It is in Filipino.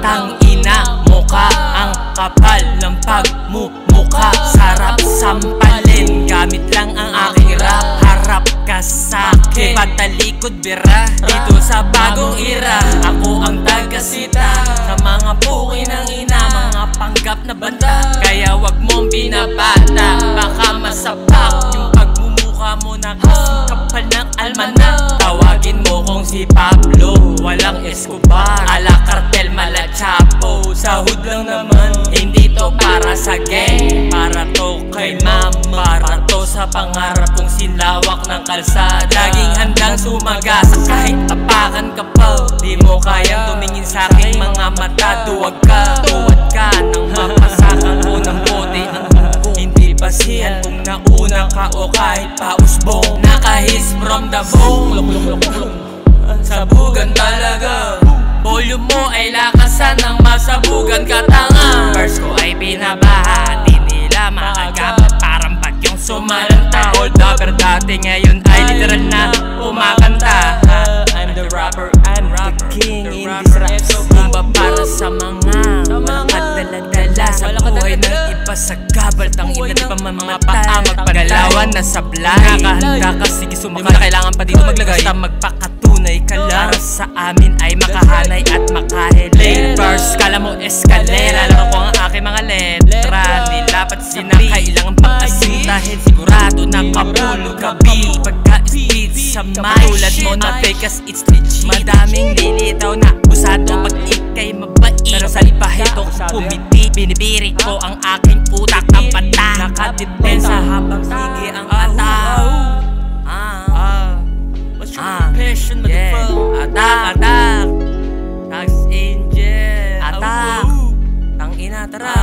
Tang ina mo ka, ang kapal ng pagmumukha. Sarap sampalin, gamit lang ang aking rap. Harap ka sa'kin, patalikod bira. Dito sa bagong era, ako ang tagasita sa mga puki ng ina, mga panggap na banta. Kaya wag mong binabata, baka masapak yung pagmumukha mo na kasing kapal ng almanak. Tawagin mo kong si Pablo, walang Escobar, ala kartel mala Chapo. Sahod lang naman, hindi to para sa gang, para to kay mama, para to sa pangarap kong sinlawak ng kalsada. Laging handang sumagasa kahit apakan ka pa. Di mo kayang tumingin sa aking mga mata. Duwag ka nang mapasakan ko ng bote ang dugo. Hindi basihan kung nauna ka o kahit pausbong. Nakahis from the bone, sabugan talaga. Volume mo ay lakasan ng masabugan ka tanga. Verse ko ay binabaha, di nila makagamit, parang bagyong sumalanta. Hold up, pero dati ngayon ay literal na umakanta. I'm the rapper, I'm the king in this rap. Bumba para sa mga dala-dala sa buhay ng iba sa gabal. Tang ina di pa mamata, magpagalawan na sablay. Nakahanda ka, sige sumama, na kailangan pa dito maglagay. Basta magpakatunay ka lang, para sa amin ay makahanay at makahilay. Verse, kala mo eskalera, alam ko ang aking mga letra. Nilapat sina kailangan pang-asintahin, sigurado na kapulog ka beat. Pagka-speed sa mic, tulad mo na fake as it's legit. Madaming lilitaw na busado pag ikay mabait, pero sa ipahito kumiti. Binibiri ko ang aking utak ng pata. Nakadepensa habang sige ang ataw. What's your passion, motherfucker? Atak, Tax Angel, atak. Tang ina, tara.